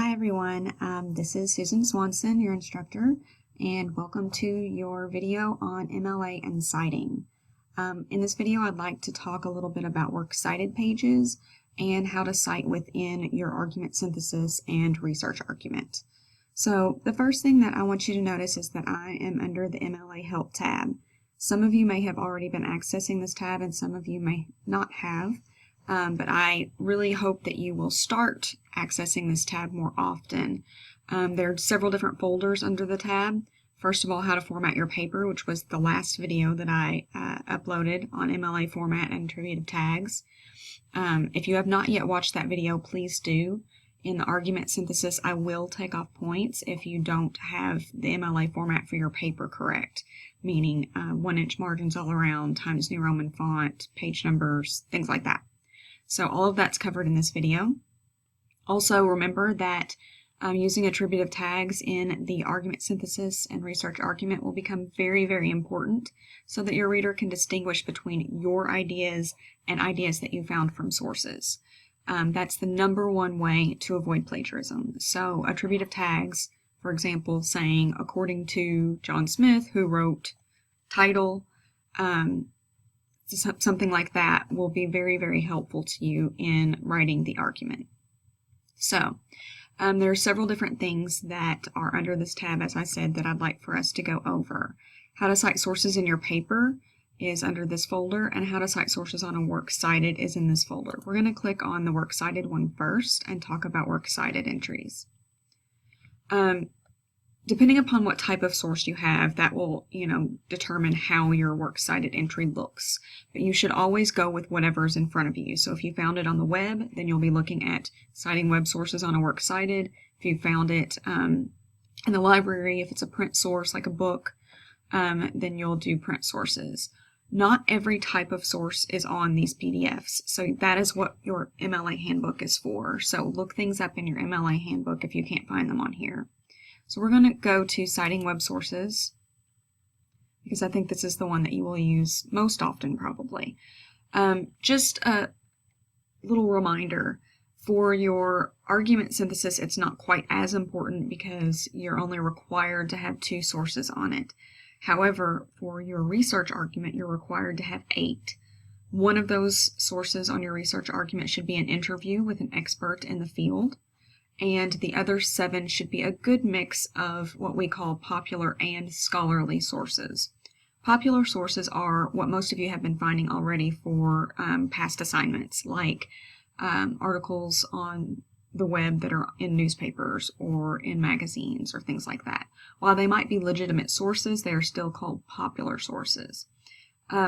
Hi everyone, this is Susan Swanson, your instructor, and welcome to your video on MLA and citing. In this video I'd like to talk a little bit about works cited pages and how to cite within your argument synthesis and research argument. So the first thing that I want you to notice is that I am under the MLA Help tab. Some of you may have already been accessing this tab and some of you may not have. But I really hope that you will start accessing this tab more often. There are several different folders under the tab. First of all, how to format your paper, which was the last video that I uploaded on MLA format and attributive tags. If you have not yet watched that video, please do. In the argument synthesis, I will take off points if you don't have the MLA format for your paper correct, meaning 1-inch margins all around, Times New Roman font, page numbers, things like that. So all of that's covered in this video. Also remember that using attributive tags in the argument synthesis and research argument will become very, very important so that your reader can distinguish between your ideas and ideas that you found from sources. That's the number one way to avoid plagiarism. So attributive tags, for example, saying according to John Smith, who wrote title, something like that will be very, very helpful to you in writing the argument. So there are several different things that are under this tab, as I said, that I'd like for us to go over. How to cite sources in your paper is under this folder, and how to cite sources on a works cited is in this folder. We're going to click on the works cited one first and talk about works cited entries. Depending upon what type of source you have, that will, determine how your works cited entry looks. But you should always go with whatever's in front of you. So if you found it on the web, then you'll be looking at citing web sources on a works cited. If you found it in the library, if it's a print source like a book, then you'll do print sources. Not every type of source is on these PDFs, so that is what your MLA handbook is for. So look things up in your MLA handbook if you can't find them on here. So we're going to go to citing web sources, because I think this is the one that you will use most often probably. Just a little reminder, for your argument synthesis it's not quite as important because you're only required to have 2 sources on it. However, for your research argument you're required to have 8. One of those sources on your research argument should be an interview with an expert in the field, and the other 7 should be a good mix of what we call popular and scholarly sources. Popular sources are what most of you have been finding already for past assignments, like articles on the web that are in newspapers or in magazines or things like that. While they might be legitimate sources, they are still called popular sources.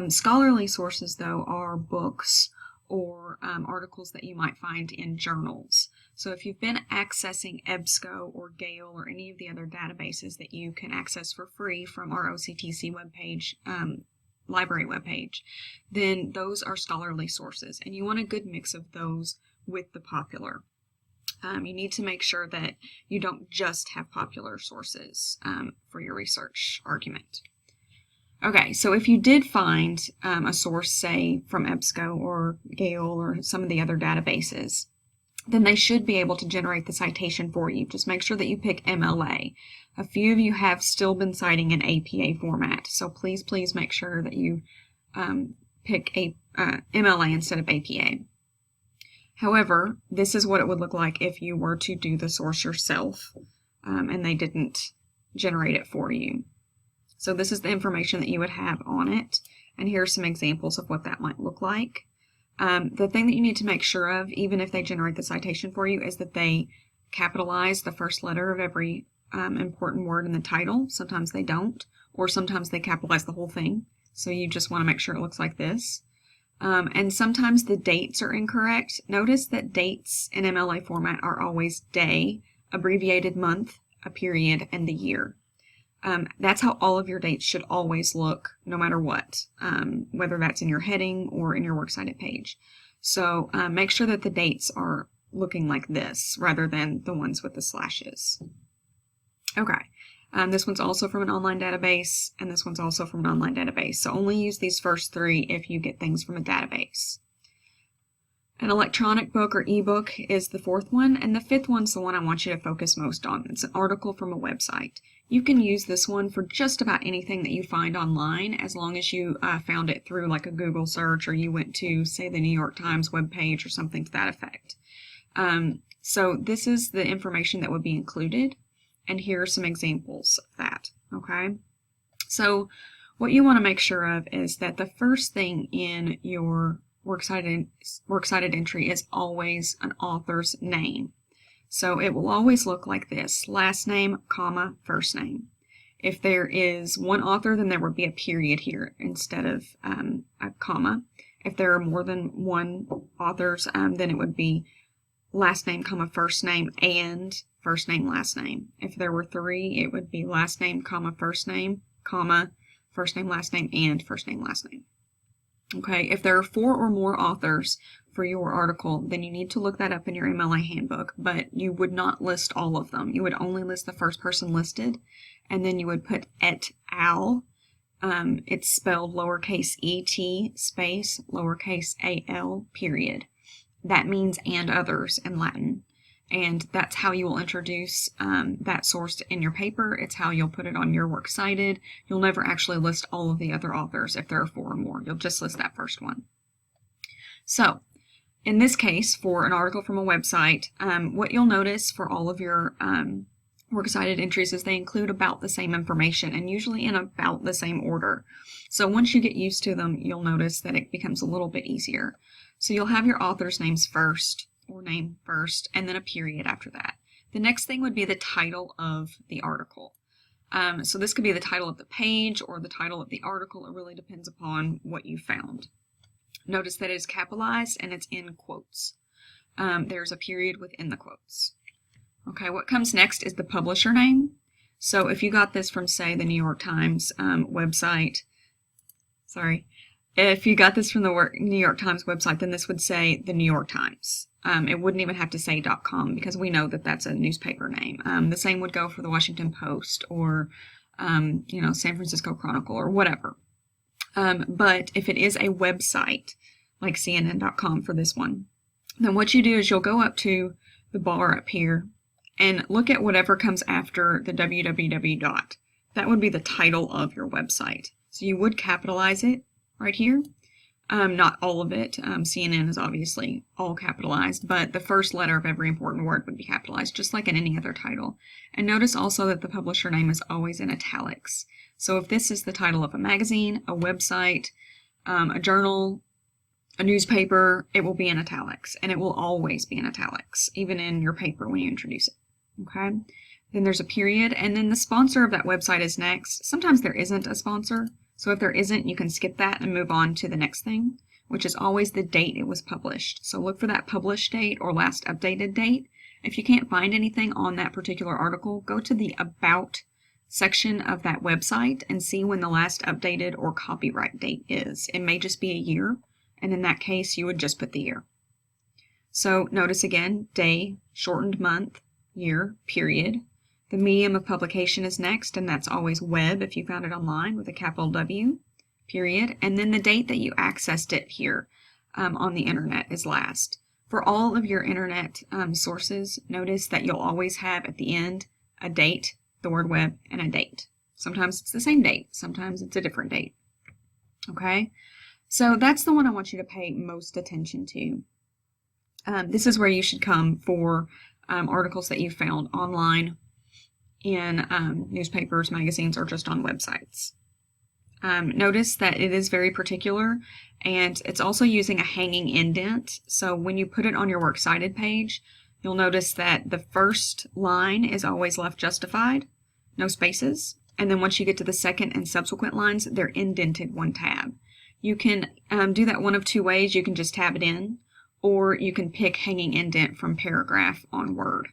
Scholarly sources, though, are books or articles that you might find in journals. So if you've been accessing EBSCO or Gale or any of the other databases that you can access for free from our OCTC webpage, library webpage, then those are scholarly sources, and you want a good mix of those with the popular. You need to make sure that you don't just have popular sources for your research argument. Okay, so if you did find a source, say, from EBSCO or Gale or some of the other databases, then they should be able to generate the citation for you. Just make sure that you pick MLA. A few of you have still been citing in APA format, so please make sure that you pick a MLA instead of APA. However, this is what it would look like if you were to do the source yourself and they didn't generate it for you. So this is the information that you would have on it, and here are some examples of what that might look like. The thing that you need to make sure of, even if they generate the citation for you, is that they capitalize the first letter of every important word in the title. Sometimes they don't, or sometimes they capitalize the whole thing. So you just want to make sure it looks like this. And sometimes the dates are incorrect. Notice that dates in MLA format are always day, abbreviated month, a period, and the year. That's how all of your dates should always look, no matter what, whether that's in your heading or in your works cited page. So make sure that the dates are looking like this rather than the ones with the slashes. Okay, this one's also from an online database, and this one's also from an online database. So only use these first 3 if you get things from a database. An electronic book or ebook is the fourth one, and the fifth one's the one I want you to focus most on. It's an article from a website. You can use this one for just about anything that you find online, as long as you found it through like a Google search, or you went to, say, the New York Times webpage or something to that effect. So this is the information that would be included, and here are some examples of that, okay? So what you want to make sure of is that the first thing in your works cited entry is always an author's name. So it will always look like this: last name, comma, first name. If there is one author, then there would be a period here instead of a comma. If there are more than one authors, then it would be last name, comma, first name, and first name, last name. If there were three, it would be last name, comma, first name, comma, first name, last name, and first name, last name. Okay, if there are 4 or more authors for your article, then you need to look that up in your MLA handbook, but you would not list all of them. You would only list the first person listed, and then you would put et al. It's spelled lowercase et space lowercase al period. That means and others in Latin. And that's how you will introduce that source in your paper. It's how you'll put it on your works cited. You'll never actually list all of the other authors if there are 4 or more. You'll just list that first one. So, in this case, for an article from a website, what you'll notice for all of your works cited entries is they include about the same information, and usually in about the same order. So once you get used to them, you'll notice that it becomes a little bit easier. So you'll have your author's names first, or name first, and then a period after that. The next thing would be the title of the article. So this could be the title of the page or the title of the article. It really depends upon what you found. Notice that it is capitalized and it's in quotes. There's a period within the quotes. Okay, what comes next is the publisher name. So if you got this from, say, the New York Times website, if you got this from the New York Times website, then this would say the New York Times. It wouldn't even have to say .com, because we know that that's a newspaper name. The same would go for the Washington Post or, San Francisco Chronicle or whatever. But if it is a website, like CNN.com for this one, then what you do is you'll go up to the bar up here and look at whatever comes after the www. That would be the title of your website. So you would capitalize it right here. Not all of it. CNN is obviously all capitalized, but the first letter of every important word would be capitalized, just like in any other title. And notice also that the publisher name is always in italics. So if this is the title of a magazine, a website, a journal, a newspaper, it will be in italics, and it will always be in italics, even in your paper when you introduce it. Okay? Then there's a period, and then the sponsor of that website is next. Sometimes there isn't a sponsor. So if there isn't, you can skip that and move on to the next thing, which is always the date it was published. So look for that published date or last updated date. If you can't find anything on that particular article, go to the About section of that website and see when the last updated or copyright date is. It may just be a year, and in that case, you would just put the year. So notice again, day, shortened month, year, period. The medium of publication is next, and that's always web if you found it online with a capital W, period. And then the date that you accessed it here on the internet is last. For all of your internet sources, notice that you'll always have at the end a date, the word web, and a date. Sometimes it's the same date, sometimes it's a different date. Okay, so that's the one I want you to pay most attention to. This is where you should come for articles that you found online in newspapers, magazines, or just on websites. Notice that it is very particular, and it's also using a hanging indent. So when you put it on your works cited page, you'll notice that the first line is always left justified, no spaces, and then once you get to the second and subsequent lines, they're indented 1 tab. You can do that one of 2 ways. You can just tab it in, or you can pick hanging indent from paragraph on Word.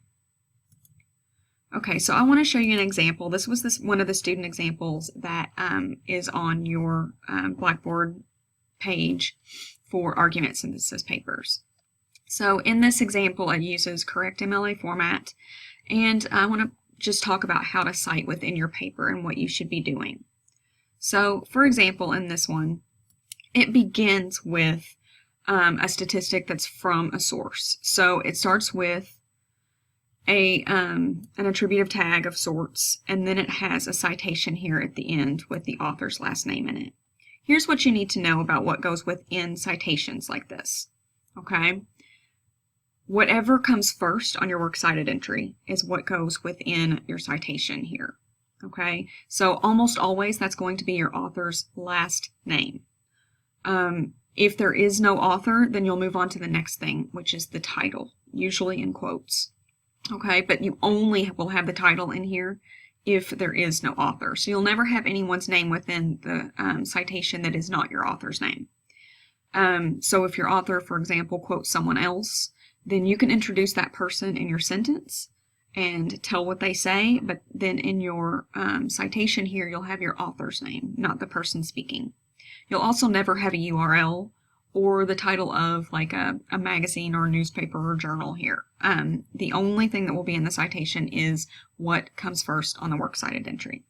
Okay, so I want to show you an example. This was one of the student examples that is on your Blackboard page for argument synthesis papers. So in this example, it uses correct MLA format, and I want to just talk about how to cite within your paper and what you should be doing. So, for example, in this one, it begins with a statistic that's from a source. So it starts with an attributive tag of sorts, and then it has a citation here at the end with the author's last name in it. Here's what you need to know about what goes within citations like this, okay? Whatever comes first on your works cited entry is what goes within your citation here, okay? So almost always that's going to be your author's last name. If there is no author, then you'll move on to the next thing, which is the title, usually in quotes. Okay, but you only will have the title in here if there is no author. So you'll never have anyone's name within the citation that is not your author's name. So if your author, for example, quotes someone else, then you can introduce that person in your sentence and tell what they say, but then in your citation here, you'll have your author's name, not the person speaking. You'll also never have a URL or the title of like a magazine or a newspaper or journal here. The only thing that will be in the citation is what comes first on the works cited entry.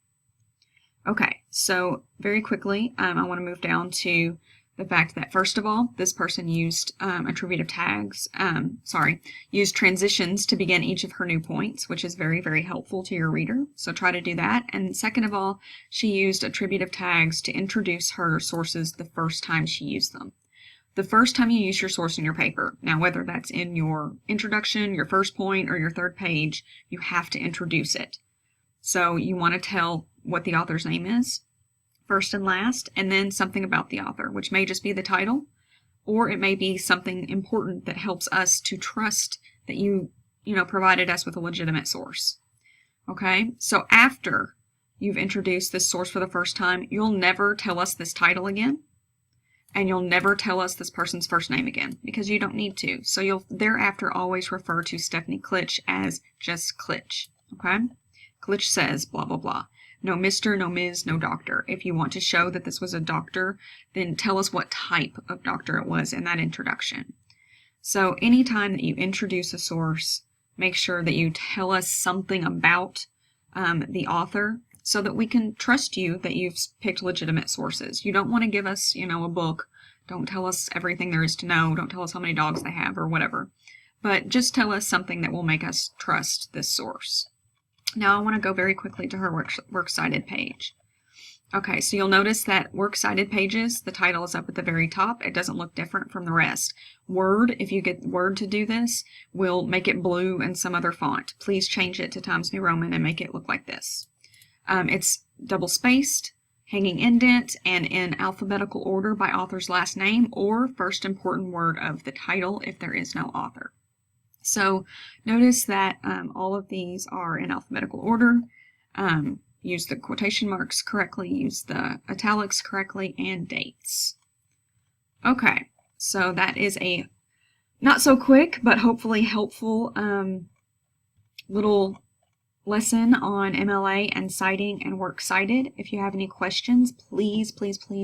Okay, so very quickly, I want to move down to the fact that first of all, this person used attributive tags, used transitions to begin each of her new points, which is very, very helpful to your reader. So try to do that. And second of all, she used attributive tags to introduce her sources the first time she used them. The first time you use your source in your paper, now whether that's in your introduction, your first point, or your third page, you have to introduce it. So you want to tell what the author's name is, first and last, and then something about the author, which may just be the title, or it may be something important that helps us to trust that you provided us with a legitimate source. Okay, so after you've introduced this source for the first time, you'll never tell us this title again, and you'll never tell us this person's first name again, because you don't need to. So you'll thereafter always refer to Stephanie Klitsch as just Klitsch, okay? Klitsch says blah, blah, blah. No Mr., no Ms., no doctor. If you want to show that this was a doctor, then tell us what type of doctor it was in that introduction. So anytime that you introduce a source, make sure that you tell us something about the author so that we can trust you that you've picked legitimate sources. You don't want to give us, a book. Don't tell us everything there is to know. Don't tell us how many dogs they have or whatever. But just tell us something that will make us trust this source. Now I want to go very quickly to her works cited page. Okay, so you'll notice that works cited pages, the title is up at the very top. It doesn't look different from the rest. Word, if you get Word to do this, will make it blue and some other font. Please change it to Times New Roman and make it look like this. It's double spaced, hanging indent, and in alphabetical order by author's last name or first important word of the title if there is no author. So notice that all of these are in alphabetical order. Use the quotation marks correctly, use the italics correctly, and dates. Okay, so that is a not so quick but hopefully helpful little lesson on MLA and citing and works cited. If you have any questions, please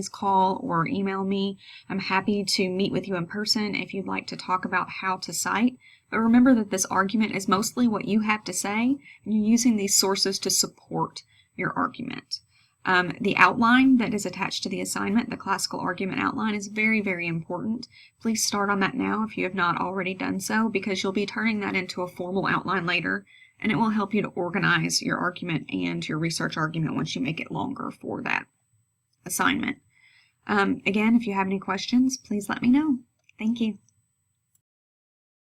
call or email me. I'm happy to meet with you in person if you'd like to talk about how to cite. But remember that this argument is mostly what you have to say, and you're using these sources to support your argument. The outline that is attached to the assignment, the classical argument outline, is very, very important. Please start on that now if you have not already done so, because you'll be turning that into a formal outline later, and it will help you to organize your argument and your research argument once you make it longer for that assignment. Again, if you have any questions, please let me know. Thank you.